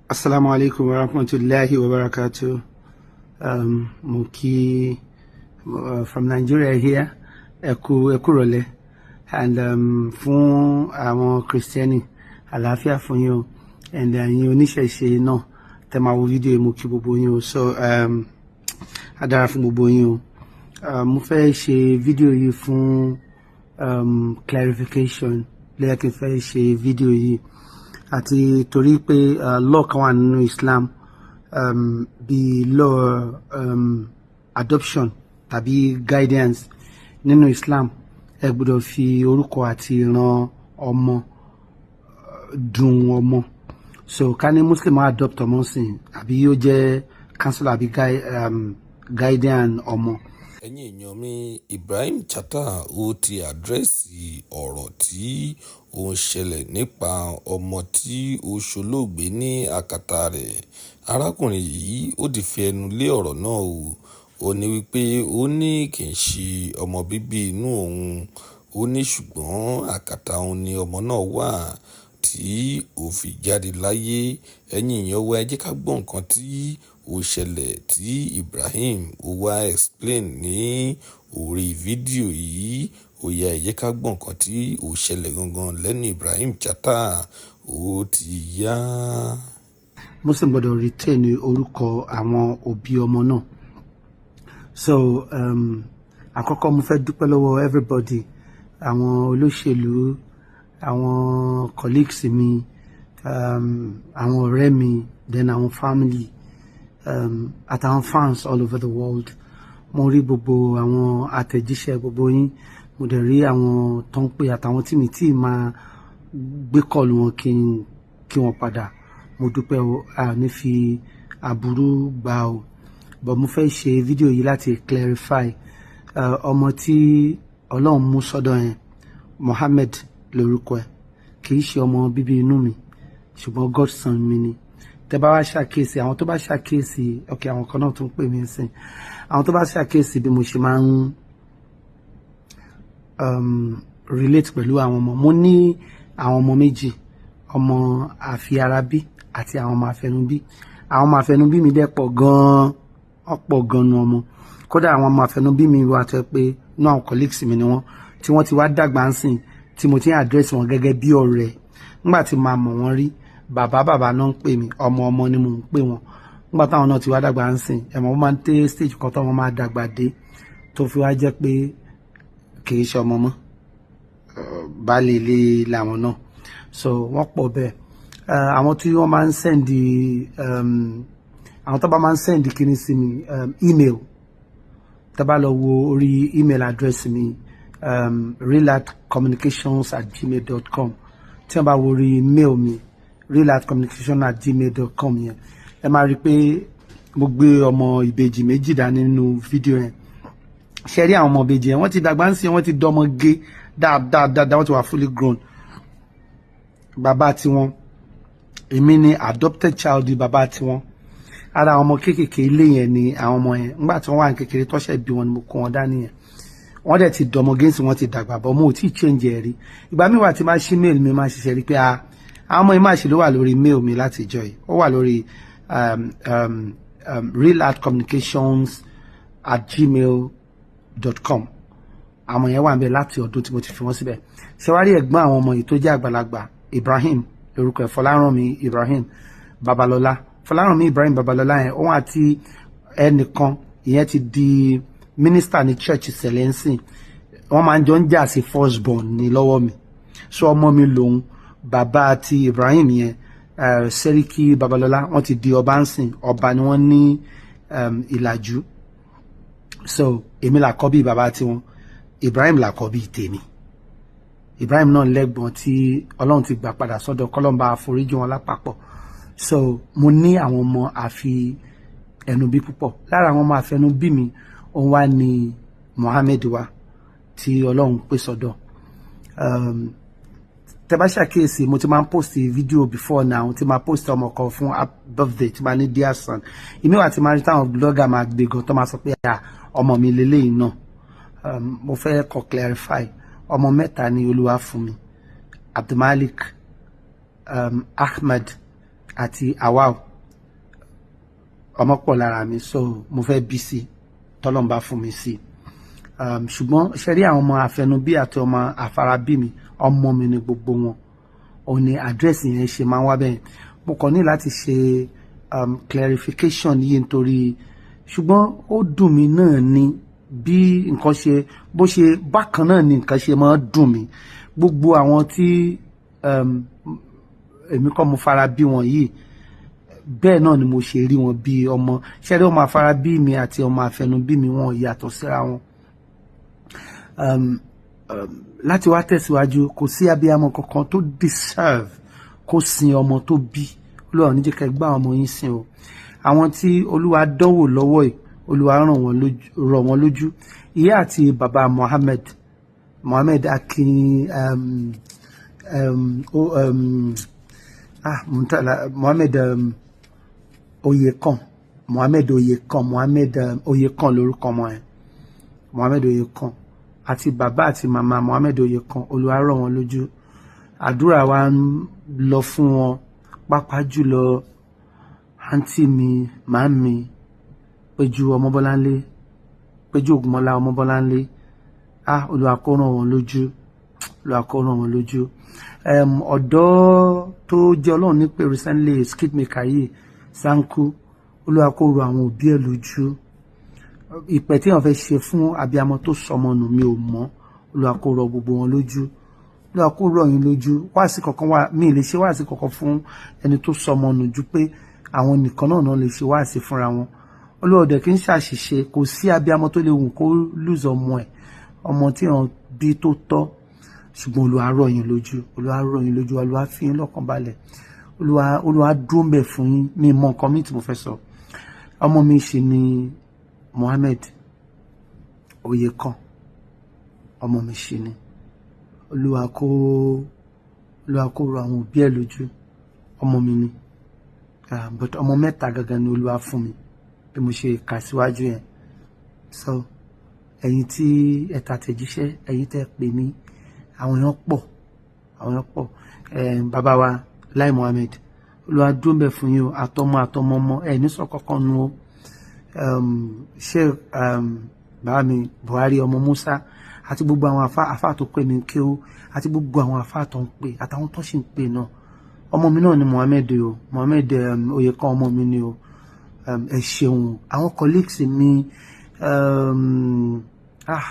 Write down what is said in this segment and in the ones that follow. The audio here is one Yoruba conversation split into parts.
Assalamu alaikum wa rahmatullahi wa barakatuh. Muki from Nigeria here. Ekurole. And fún àwọn Christiani, àlàáfíà fún yín o. And yín oníṣẹ̀ṣe náà tẹ́ máa wo fídíò mo kí gbogbo yín o. So a dára fún gbogbo yín o. Mo fẹ́ ṣe fídíò yìí fún clarification. Lẹ́yìn kí n fẹ́ ṣe fídíò yìí àti torí pé law kan wà nínú Islam bí law adoption tàbí guidance nínú Islam ẹ gbọ́dọ̀ fi orúkọ àti ìran ọmọ dùn ọmọ. So ká ní Muslim máa adopt ọmọ sìn àbí yóò jẹ́ counselor àbí guardian ọmọ. Ẹ̀yin èèyàn mi, Ibrahim CHATTA ó ti àdírẹ́sì ọ̀rọ̀ tí ó ń ṣẹlẹ̀ nípa ọmọ tí ó ṣolóògbé ní àkàtà rẹ̀. Arákùnrin yìí ó ti fi ẹnu lé ọ̀rọ̀ náà o. Ó ní wípé ó ní kì í ṣe ọmọ bíbí inú òun. Ó ní ṣùgbọ́n àkàtà òun ni ọmọ náà wà tí ó fi jáde láyé. Ẹ̀yin èèyàn wa, ẹ jẹ́ ká gbọ́ nǹkan tí ó ṣẹlẹ̀ tí Ibrahim ó wá explain ní orí fídíò yìí. Ó yá, ẹ jẹ́ ká gbọ́ nǹkan tí ó ṣẹlẹ̀ gangan lẹ́nu Ibrahim CHATTA. Ó ti yá. Muslim gbọ́dọ̀ retain orúkọ àwọn òbí ọmọ náà. So àkọ́kọ́ mo fẹ́ dúpẹ́ lọ́wọ́ everybody, àwọn olóṣèlú, àwọn colleagues mi, àwọn ọ̀rẹ́ mi, then àwọn family, àtàwọn fans all over the world. Mo rí gbogbo àwọn àtẹ̀jíṣẹ́ gbogbo yín, mo dẹ̀ rí àwọn tó ń pè àtàwọn tí mi tí máa gbé kọ́ọ̀lù wọn kí wọ́n padà. Mo dúpẹ́ o, a ní fi aburú gbà o. But mo fẹ́ ṣe fídíò yìí láti clarify ọmọ tí Ọlọ́run mú sọ́dọ̀ yẹn, Mohammed lórúkọ ẹ̀, kì í ṣe ọmọ bíbí inú mi ṣùgbọ́n godson mi ni. Tẹ́ bá wá ṣàkíyèsí, àwọn tó bá ṣàkíyèsí, okay, àwọn kan náà tó ń pè mí sìn, àwọn tó bá ṣàkíyèsí bí mo ṣe máa ń relate pẹ̀lú àwọn ọmọ. Mo ní àwọn ọmọ méjì, ọmọ àfiarabí àti àwọn ọmọ àfẹnubí. Àwọn ọmọ àfẹnubí mi dẹ̀ pọ̀ gan-an, ọ̀pọ̀ gan-an ọmọ. Kódà àwọn ọmọ àfẹnubí mi wà tó pé inú àwọn colleagues mi ni wọ́n, tí wọ́n ti wá dàgbà ń sìn, tí mo ti ń address wọn gẹ́gẹ́ bí ọ̀rẹ́. Nígbà tí màá mọ̀ wọ́n rí, bàbá náà ń pè mí, ọmọ ni mò ń pè wọ́n. Nígbà táwọn náà ti wá dàgbà ń sìn, ẹ̀mọ́ wọn máa ń tẹ́ stage kan tó wọn máa dàgbà dé tó fi wá jẹ́ pé kì í ṣe ọmọ mọ́, baálé ilé làwọn náà. So wọ́n pọ̀ bẹ́ẹ̀. Àwọn tí wọ́n máa ń send àwọn tó bá máa ń send kíní sí mi, email, tó bá lọ wo orí email address mi, realatcommunications@gmail.com. tí wọ́n bá wo orí mail mi, realatcommunications@gmail.com yẹn, ẹ máa rí pé mo gbé ọmọ ìbejì méjì dání nínú fídíò yẹn. Ṣé rí àwọn ọmọ ìbejì yẹn, wọ́n ti dàgbà ń sìn, wọ́n ti dọmọ gé dáadáa, wọ́n ti wà fully grown. Bàbá tiwọn, èmi ni adopted child bàbá tiwọn. Ara àwọn ọmọ kéékèèké ilé yẹn ni àwọn ọmọ yẹn. Nígbà tí wọ́n wà ní kékeré tọ́ṣẹ̀ bí wọn ni mo kó wọn dání yẹn. Wọ́n dẹ̀ ti dọmọ gẹ́ǹsì, wọ́n ti dàgbà bọ́, mo ò tí ì change ẹ̀ rí. Ìgbà mi wà tí máa ṣí mail mi máa ṣiṣẹ́ rí pé àwọn ọmọ yìí máa ṣe ló wà lórí mail mi láti ìjọ yìí. Ó wà lórí realatcommunications@gmail.com. Àwọn yẹn wà ń bẹ láti ọdún tí mo ti fi wọ́n síbẹ̀. Ṣé wá rí ẹ̀gbọ́n àwọn ọmọ yìí tó jẹ́ àgbàlagbà, Ibrahim lórúkọ ẹ̀, Fọlárànmí Ibrahim Babalọ́lá. Fọlárànmí Ibrahim Babalọ́lá yẹn, òun àti ẹnìkan ìyẹn ti di minister ní church Celestine. Wọ́n máa ń jọ ń jà sí first born ní lọ́wọ́ mi. So ọmọ mi lòun, bàbá àti Ibrahim yẹn, Sẹ́ríkì Babalọ́lá, wọ́n ti di ọba ń sìn, ọba ni wọ́n ní Ìlàjú. So èmi làkọ́bí bàbá tiwọn, Ibrahim làkọ́bí tèmi. Ibrahim náà lẹ́gbọ̀n tí Ọlọ́run ti gbà padà sọ́dọ̀, kọ́lọ́mbà àforíjì wọn lápapọ̀. So mo ní àwọn ọmọ àfi ẹnubí púpọ̀. Lára àwọn ọmọ àfẹnubí mi, òun wá ní Mohammed wa tí Ọlọ́run pè sọ́dọ̀. Tẹ́ bá ṣàkíyèsí, mo ti máa ń post fídíò before now, tí máa post ọmọ kan fún birthday tí máa ní dear son. Ìmí wà tí máa rí táwọn blogger máa gbé gan tó máa sọ pé ọmọ mi lélẹ́yìn náà. Mo fẹ́ kọ́ clarify, ọmọ mẹ́ta ni Olúwa fún mi, Abdulmalik, Ahmed àti Awao ọmọ pọ̀ lára mi, so mo fẹ́ bí sí tọ́lọ́run bá fún mi sí. Ṣùgbọ́n ṣe rí àwọn ọmọ àfẹnubí àti ọmọ àfarabí mi, ọmọ mi ni gbogbo wọn. Òun ni àdírẹ́sì yẹn ṣe máa ń wá bẹ́ẹ̀. Mo kàn ní láti ṣe clarification yìí nítorí ṣùgbọ́n ó dùn mí náà ni bí nǹkan ṣe bó ṣe bákan náà ni nǹkan ṣe máa ń dùn mí. Gbogbo àwọn tí èmi kọ́ mo fara bí wọn yìí, bẹ́ẹ̀ náà ni mo ṣe rí wọn bí ọmọ. Ṣé rí ọmọ àfarabí mi àti ọmọ àfẹnubí mi, wọn yàtọ̀ síra wọn. Láti wá tẹ̀síwájú, kò sí abiyamọ kankan tó deserve kó sin ọmọ tó bí. Olúwa ò ní jẹ́ ká gbá ọmọ yín sìn o. Àwọn tí Olúwa dánwò lọ́wọ́ yìí, Olúwa rọ̀ wọ́n lójú. Ìyá àti bàbá Mohammed Akin Mohammed Oyekan lórúkọ ọmọ yẹn. Mohammed Oyekan àti bàbá àti màmá Mohammed Oyekan, Olúwa rọ̀ wọ́n lójú. Àdúrà wa ń lọ fún wọn, pàápàá jùlọ àǹtí mi, màámi Péjú Ọmọbọ́láńlé, Péjú Ògúnmọ́lá Ọmọbọ́láńlé. Olúwa kó ràn wọ́n lójú, Olúwa kó ràn wọ́n lójú. Ọ̀dọ́ tó jẹ́ Ọlọ́run nípè recently, skit maker yìí, Sanku, Olúwa kó rọ̀ àwọn òbí ẹ̀ lójú. Ìpẹ́ tí wọ́n fẹ́ ṣe fún abiyamọ tó sọmọ nù, mi ò mọ̀. Olúwa kó rọ̀ gbogbo wọn lójú, Olúwa kó rọ̀ yín lójú. Wáàsí kankan wà, mi lè ṣe wáàsí kankan fún ẹni tó sọmọ nù ju pé àwọn nìkan náà lè ṣe wáàsí fúnra wọn. Olúwa ọdẹ kì í ṣàṣìṣe, kò sí abiyamọ tó lè wù kó lùzọ ọmọ ẹ̀, ọmọ tí wọ́n bí tó tọ́. Ṣùgbọ́n Olúwa rọ̀ yín lójú, Olúwa rọ̀ yín lójú, Olúwa fi yín lọ́kàn balẹ̀. Olúwa dúró ń bẹ̀ fún yín. Mi mọ nǹkan mi tí mo fẹ́ sọ. Ọmọ mi ṣì ni Mohammed Oyekan, ọmọ mi ṣì ni. Olúwa kó rọ̀ àwọn òbí ẹ̀ lójú. Ọmọ mi ni, but ọmọ mẹ́ta gangan ni Olúwa fún mi bí mo ṣe kà síwájú yẹn. So ẹ̀yin tí ẹ tàtẹ̀jíṣẹ́, ẹ̀yin tẹ́ pè mí, àwọn èèyàn pọ̀. Bàbá wa Lai Mohammed, Olúwa dúró ń bẹ̀ fún yín o, àtọmọ ọmọ ẹ̀ ní sọ kankan nu o. Ṣé bàbá mi Buhari ọmọ Musa àti gbogbo àwọn àfáà tó pè mí kí o, àti gbogbo àwọn àfáà tó ń pè àtàwọn tó sì ń pè náà. Ọmọ mi náà ni Mohammed o, Mohammed Oyekan ọmọ mi ni o. Ẹ ṣeun. Àwọn colleagues mi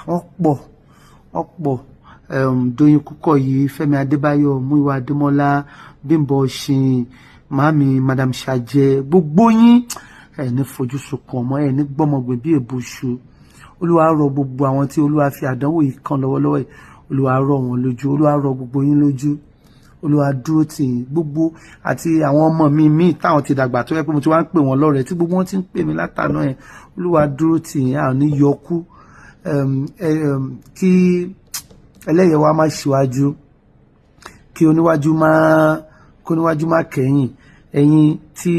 wọ́n pọ̀. Doyin Kúkọ̀yí, Fẹ́mi Adébáyọ̀, Múyìwá Adémọ́lá, Bímbọ́ Ṣìn, màámi Madam Ṣàjẹ́, gbogbo yín ẹ ní fojú sunkún ọmọ, ẹ ní gbọ́mọgbìn bí èbùṣu. Olúwa rọ̀ gbogbo àwọn tí Olúwa fi àdánwò yìí kàn lọ́wọ́lọ́wọ́ yìí, Olúwa rọ̀ wọ́n lójú, Olúwa rọ̀ gbogbo yín lójú. Olúwa dúró tì yín gbogbo, àti àwọn ọmọ mi táwọn ti dàgbà tó yẹ pé mo ti wá ń pè wọ́n lọ́rẹ̀ẹ́ tí gbogbo wọn ti ń pè mí látàná yẹn. Olúwa dúró tì yín, a ò ní yọkú. Kí ẹlẹ́yẹ̀ wa má ṣíwájú, kí oníwájú má kẹ́yìn. Ẹ̀yin tí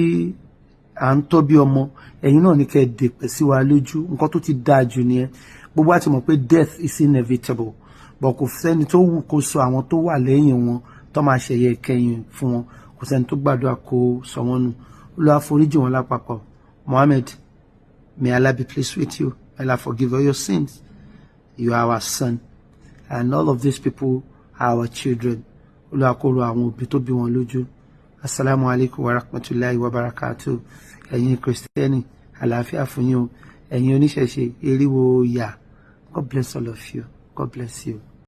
à ń tọ́ bí ọmọ, ẹ̀yin náà ní kẹ́ dèpẹ̀ sí wa lójú. Nǹkan tó ti dáa jù nìyẹn. Gbogbo àti mọ̀ pé death is inevitable, but kò sẹ́ni tó wù kó sọ àwọn tó wà lẹ́yìn wọn tó máa ṣẹ̀yẹ kẹ́yìn fún wọn. Kò sẹ́ni tó gbàdúrà kó sọ wọ́n nù. Olúwa foríjì wọn lápapọ̀. Mohammed, may Allah be pleased with you. May Allah forgive all your sins. You are our son, and all of these people are our children. Olúwa kó rọ̀ àwọn òbí tó bí wọn lójú. Assalamu alaikum wa rahmatullahi wa barakatuh. Ẹ̀yin Kristẹni, àlàáfíà fún yín o. Ẹ̀yin oníṣẹ̀ṣe, eriwo yà. God bless all of you. God bless you.